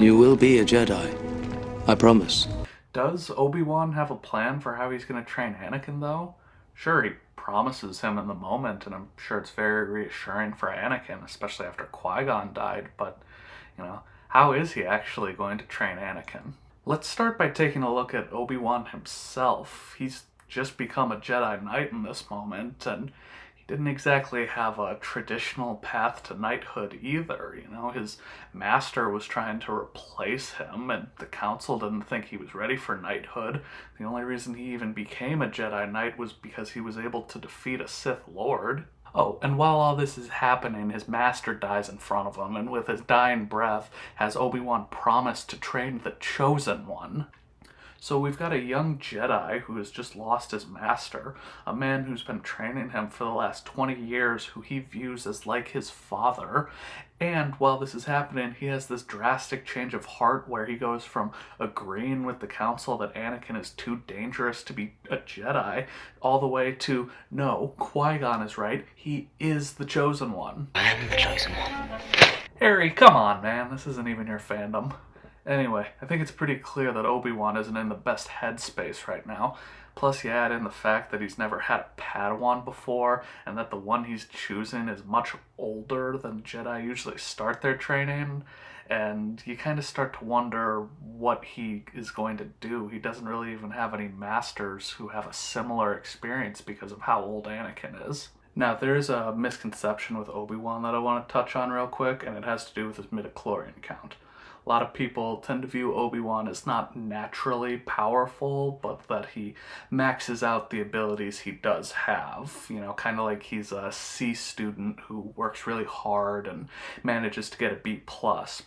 You will be a Jedi. I promise. Does Obi-Wan have a plan for how he's going to train Anakin, though? Sure, he promises him in the moment, and I'm sure it's very reassuring for Anakin, especially after Qui-Gon died, but, how is he actually going to train Anakin? Let's start by taking a look at Obi-Wan himself. He's just become a Jedi Knight in this moment, and he didn't exactly have a traditional path to knighthood either. His master was trying to replace him, and the council didn't think he was ready for knighthood. The only reason he even became a Jedi Knight was because he was able to defeat a Sith Lord. Oh, and while all this is happening, his master dies in front of him, and with his dying breath, has Obi-Wan promised to train the Chosen One. So we've got a young Jedi who has just lost his master, a man who's been training him for the last 20 years, who he views as like his father. And while this is happening, he has this drastic change of heart where he goes from agreeing with the council that Anakin is too dangerous to be a Jedi, all the way to, no, Qui-Gon is right, he is the Chosen One. I am the Chosen One. Harry, come on, man, this isn't even your fandom. Anyway, I think it's pretty clear that Obi-Wan isn't in the best headspace right now. Plus, you add in the fact that he's never had a Padawan before, and that the one he's choosing is much older than Jedi usually start their training, and you kind of start to wonder what he is going to do. He doesn't really even have any masters who have a similar experience because of how old Anakin is. Now, there is a misconception with Obi-Wan that I want to touch on real quick, and it has to do with his midichlorian count. A lot of people tend to view Obi-Wan as not naturally powerful, but that he maxes out the abilities he does have. Kind of like he's a C student who works really hard and manages to get a B+,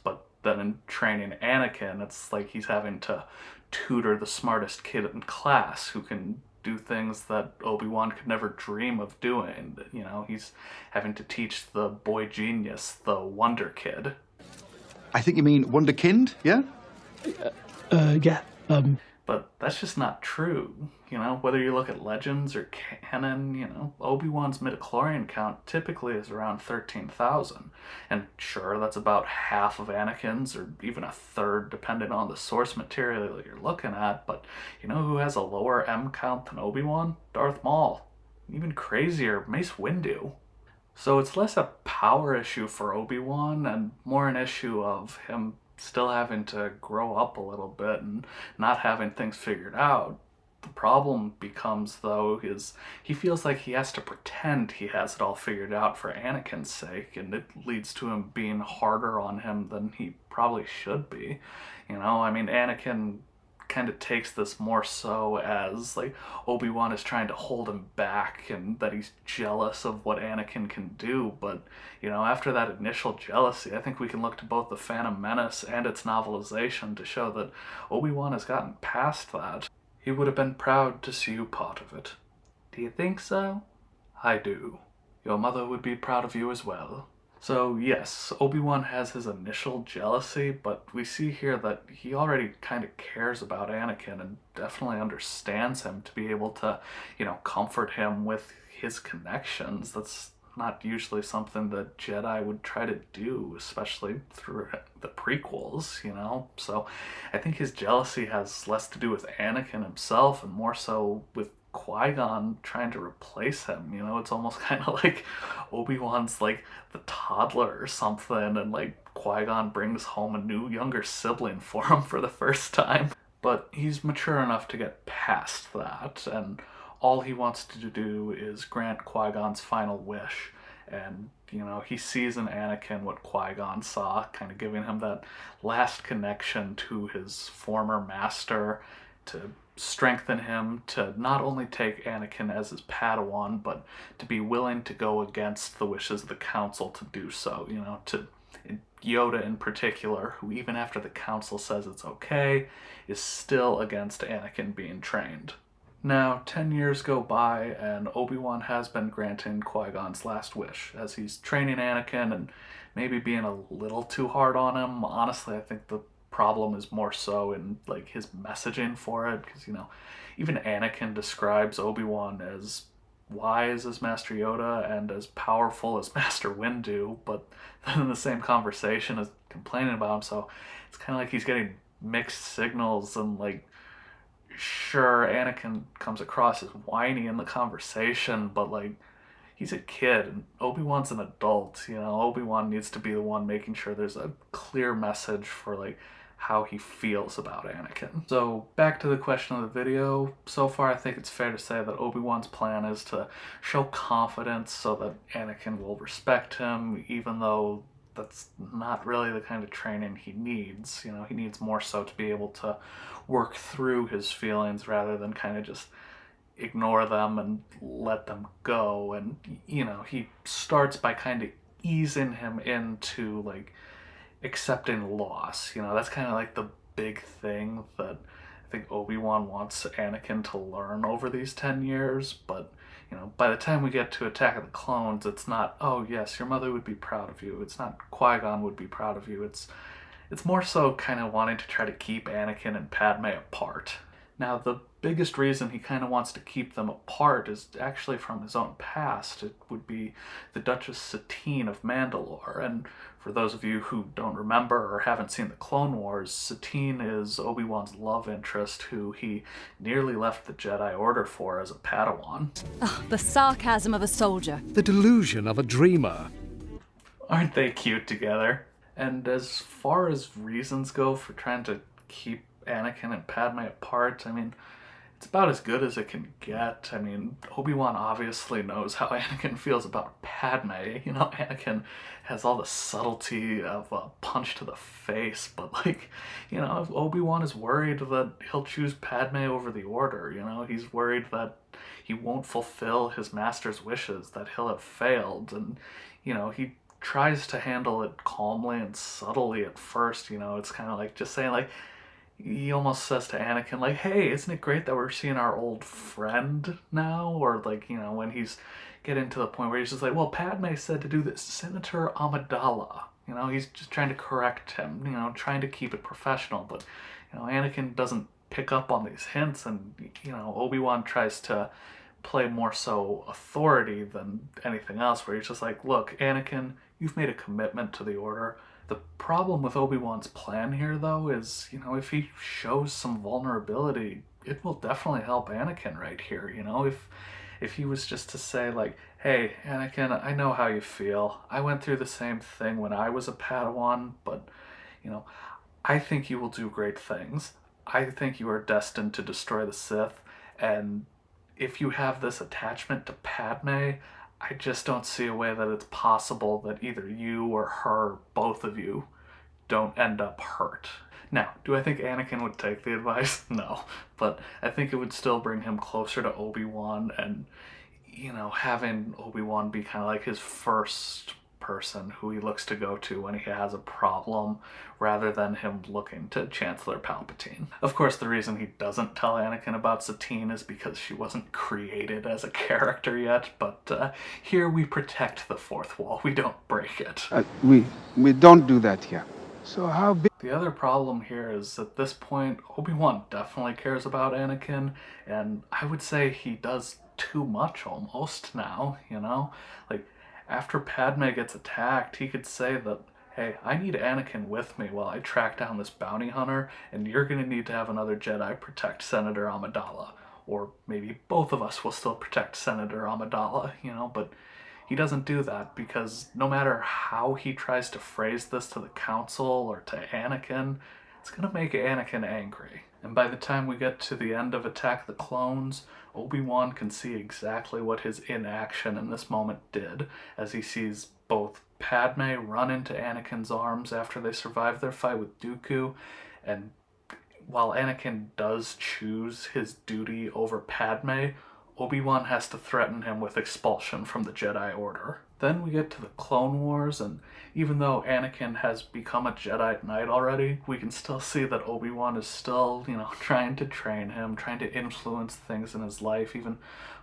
but then in training Anakin, it's like he's having to tutor the smartest kid in class who can do things that Obi-Wan could never dream of doing. He's having to teach the boy genius, the Wonder Kid. I think you mean Wunderkind, yeah? Yeah. But that's just not true. Whether you look at Legends or canon, Obi-Wan's midichlorian count typically is around 13,000. And sure, that's about half of Anakin's, or even a third, depending on the source material that you're looking at. But you know who has a lower M count than Obi-Wan? Darth Maul. Even crazier, Mace Windu. So it's less a power issue for Obi-Wan and more an issue of him still having to grow up a little bit and not having things figured out. The problem becomes, though, he feels like he has to pretend he has it all figured out for Anakin's sake, and it leads to him being harder on him than he probably should be. Anakin kind of takes this more so as like Obi-Wan is trying to hold him back and that he's jealous of what Anakin can do, but after that initial jealousy, I think we can look to both the Phantom Menace and its novelization to show that Obi-Wan has gotten past that. He would have been proud to see you part of it. Do you think so? I do. Your mother would be proud of you as well. So yes, Obi-Wan has his initial jealousy, but we see here that he already kind of cares about Anakin and definitely understands him to be able to, comfort him with his connections. That's not usually something that Jedi would try to do, especially through the prequels, So I think his jealousy has less to do with Anakin himself and more so with Qui-Gon trying to replace him. It's almost kind of like Obi-Wan's like the toddler or something, and like Qui-Gon brings home a new younger sibling for him for the first time. But he's mature enough to get past that, and all he wants to do is grant Qui-Gon's final wish. And he sees in Anakin what Qui-Gon saw, kind of giving him that last connection to his former master, to strengthen him to not only take Anakin as his Padawan, but to be willing to go against the wishes of the council to do so, to Yoda in particular, who even after the council says it's okay, is still against Anakin being trained. Now, 10 years go by, and Obi-Wan has been granting Qui-Gon's last wish, as he's training Anakin and maybe being a little too hard on him. Honestly, I think the problem is more so in his messaging for it, because even Anakin describes Obi-Wan as wise as Master Yoda and as powerful as Master Windu, but then in the same conversation is complaining about him. So it's kind of like he's getting mixed signals, and like, sure, Anakin comes across as whiny in the conversation, but like, he's a kid and Obi-Wan's an adult. Obi-Wan needs to be the one making sure there's a clear message for like how he feels about Anakin. So back to the question of the video. So far, I think it's fair to say that Obi-Wan's plan is to show confidence so that Anakin will respect him, even though that's not really the kind of training he needs. He needs more so to be able to work through his feelings rather than kind of just ignore them and let them go. And he starts by kind of easing him into like accepting loss. That's kind of like the big thing that I think Obi-Wan wants Anakin to learn over these 10 years. But by the time we get to Attack of the Clones, it's not, oh yes, your mother would be proud of you. It's not Qui-Gon would be proud of you. It's more so kind of wanting to try to keep Anakin and Padme apart. Now, the biggest reason he kind of wants to keep them apart is actually from his own past. It would be the Duchess Satine of Mandalore. And for those of you who don't remember or haven't seen the Clone Wars, Satine is Obi-Wan's love interest, who he nearly left the Jedi Order for as a Padawan. Oh, the sarcasm of a soldier. The delusion of a dreamer. Aren't they cute together? And as far as reasons go for trying to keep Anakin and Padme apart, I mean, it's about as good as it can get. I mean, Obi-Wan obviously knows how Anakin feels about Padme. Anakin has all the subtlety of a punch to the face, but like, Obi-Wan is worried that he'll choose Padme over the Order. He's worried that he won't fulfill his master's wishes, that he'll have failed, and he tries to handle it calmly and subtly at first. It's kind of like just saying like, he almost says to Anakin, like, hey, isn't it great that we're seeing our old friend now? Or, like, when he's getting to the point where he's just like, well, Padme said to do this, Senator Amidala. He's just trying to correct him, trying to keep it professional. But, Anakin doesn't pick up on these hints, and, Obi-Wan tries to play more so authority than anything else, where he's just like, look, Anakin, you've made a commitment to the Order. The problem with Obi-Wan's plan here, though, is, if he shows some vulnerability, it will definitely help Anakin right here. If he was just to say, like, hey, Anakin, I know how you feel. I went through the same thing when I was a Padawan, but, I think you will do great things. I think you are destined to destroy the Sith, and if you have this attachment to Padme, I just don't see a way that it's possible that either you or her, both of you, don't end up hurt. Now, do I think Anakin would take the advice? No. But I think it would still bring him closer to Obi-Wan, and, having Obi-Wan be kind of like his first person who he looks to go to when he has a problem, rather than him looking to Chancellor Palpatine. Of course, the reason he doesn't tell Anakin about Satine is because she wasn't created as a character yet, but here we protect the fourth wall. We don't break it. We don't do that here. So how big... The other problem here is, at this point, Obi-Wan definitely cares about Anakin, and I would say he does too much almost now, Like, after Padme gets attacked, he could say that, hey, I need Anakin with me while I track down this bounty hunter, and you're going to need to have another Jedi protect Senator Amidala. Or maybe both of us will still protect Senator Amidala, but he doesn't do that, because no matter how he tries to phrase this to the Council or to Anakin, it's going to make Anakin angry. And by the time we get to the end of Attack of the Clones, Obi-Wan can see exactly what his inaction in this moment did, as he sees both Padme run into Anakin's arms after they survive their fight with Dooku, and while Anakin does choose his duty over Padme, Obi-Wan has to threaten him with expulsion from the Jedi Order. Then we get to the Clone Wars, and even though Anakin has become a Jedi Knight already, we can still see that Obi-Wan is still, trying to train him, trying to influence things in his life, even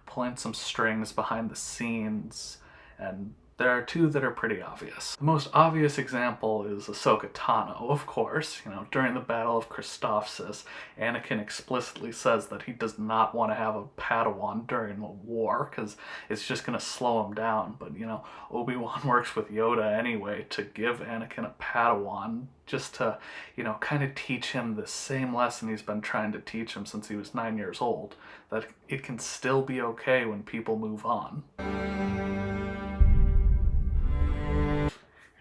pulling some strings behind the scenes. And There are two that are pretty obvious. The most obvious example is Ahsoka Tano, of course. You know, during the Battle of Christophsis, Anakin explicitly says that he does not want to have a Padawan during the war, because it's just going to slow him down. But, you know, Obi-Wan works with Yoda anyway to give Anakin a Padawan, just to, you know, kind of teach him the same lesson he's been trying to teach him since he was 9 years old, that it can still be okay when people move on.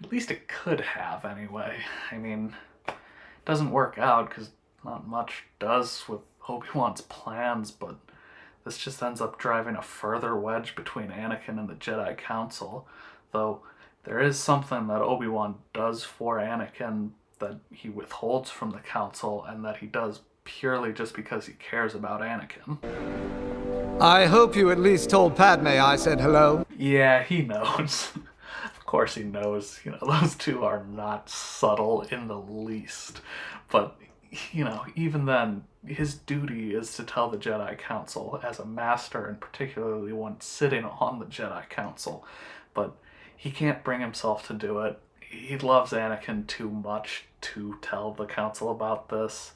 At least it could have, anyway. I mean, it doesn't work out, because not much does with Obi-Wan's plans, but this just ends up driving a further wedge between Anakin and the Jedi Council, though there is something that Obi-Wan does for Anakin that he withholds from the Council, and that he does purely just because he cares about Anakin. I hope you at least told Padme I said hello. Yeah, he knows. Of course he knows. You know, those two are not subtle in the least. But, you know, even then, his duty is to tell the Jedi Council as a master, and particularly one sitting on the Jedi Council. But he can't bring himself to do it. He loves Anakin too much to tell the Council about this.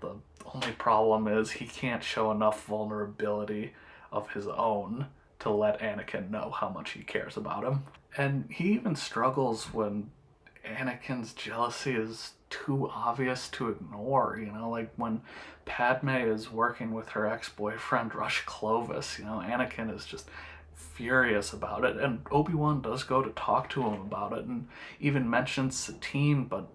The only problem is he can't show enough vulnerability of his own to let Anakin know how much he cares about him. And he even struggles when Anakin's jealousy is too obvious to ignore, you know, like when Padme is working with her ex-boyfriend Rush Clovis, you know, Anakin is just furious about it, and Obi-Wan does go to talk to him about it and even mentions Satine, but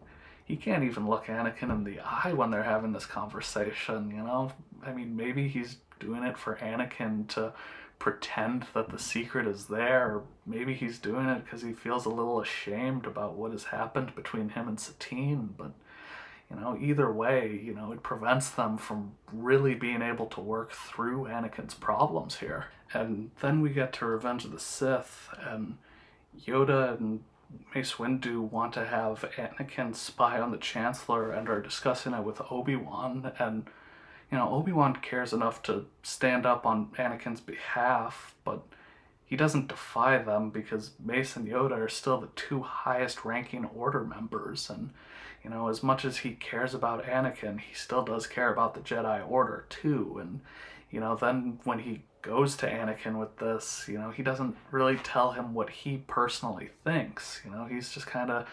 he can't even look Anakin in the eye when they're having this conversation, you know? I mean, maybe he's doing it for Anakin to pretend that the secret is there, or maybe he's doing it because he feels a little ashamed about what has happened between him and Satine, but, you know, either way, you know, it prevents them from really being able to work through Anakin's problems here. And then we get to Revenge of the Sith, and Yoda and Mace Windu want to have Anakin spy on the Chancellor and are discussing it with Obi-Wan, and, you know, Obi-Wan cares enough to stand up on Anakin's behalf, but he doesn't defy them because Mace and Yoda are still the two highest ranking Order members, and, you know, as much as he cares about Anakin, he still does care about the Jedi Order too, and, you know, then when he goes to Anakin with this, you know, he doesn't really tell him what he personally thinks, you know, he's just kind of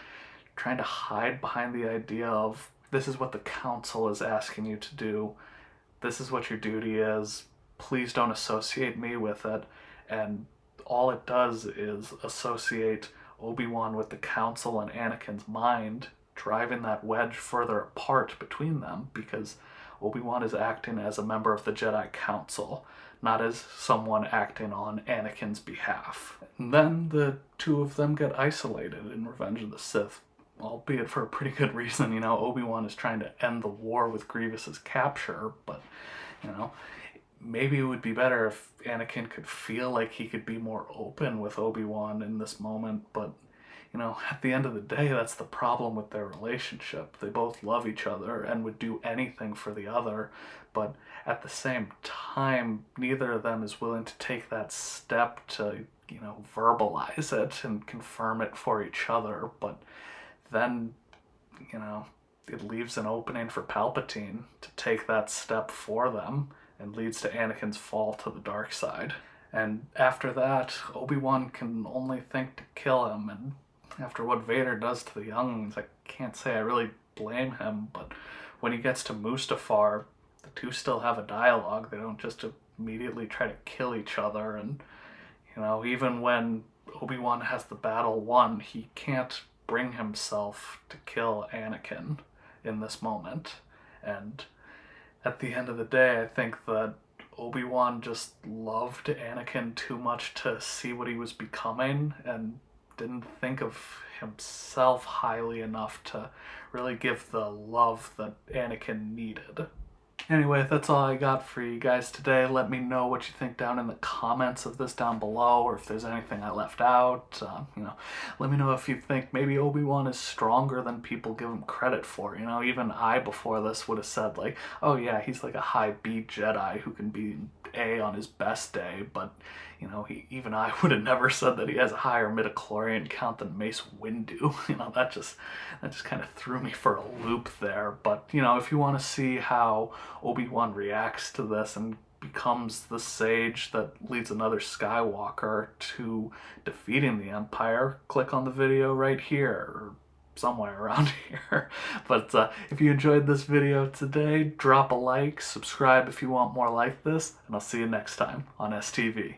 trying to hide behind the idea of, this is what the Council is asking you to do, this is what your duty is, please don't associate me with it, and all it does is associate Obi-Wan with the Council and Anakin's mind, driving that wedge further apart between them, because Obi-Wan is acting as a member of the Jedi Council, not as someone acting on Anakin's behalf. And then the two of them get isolated in Revenge of the Sith, albeit for a pretty good reason. You know, Obi-Wan is trying to end the war with Grievous's capture, but, you know, maybe it would be better if Anakin could feel like he could be more open with Obi-Wan in this moment, but, you know, at the end of the day, that's the problem with their relationship. They both love each other and would do anything for the other, but at the same time, neither of them is willing to take that step to, you know, verbalize it and confirm it for each other, but then, you know, it leaves an opening for Palpatine to take that step for them, and leads to Anakin's fall to the dark side. And after that, Obi-Wan can only think to kill him, and after what Vader does to the younglings, I can't say I really blame him, but when he gets to Mustafar, the two still have a dialogue. They don't just immediately try to kill each other, and, you know, even when Obi-Wan has the battle won, he can't bring himself to kill Anakin in this moment. And at the end of the day, I think that Obi-Wan just loved Anakin too much to see what he was becoming, and didn't think of himself highly enough to really give the love that Anakin needed. Anyway, that's all I got for you guys today. Let me know what you think down in the comments of this down below, or if there's anything I left out. You know, let me know if you think maybe Obi-Wan is stronger than people give him credit for. You know, even I before this would have said like, oh yeah, he's like a high B Jedi who can be in A on his best day, but you know, even I would have never said that he has a higher midichlorian count than Mace Windu. You know, that just kind of threw me for a loop there. But you know, if you want to see how Obi-Wan reacts to this and becomes the sage that leads another Skywalker to defeating the Empire, click on the video right here, or somewhere around here. But if you enjoyed this video today, drop a like, subscribe if you want more like this, and I'll see you next time on STV.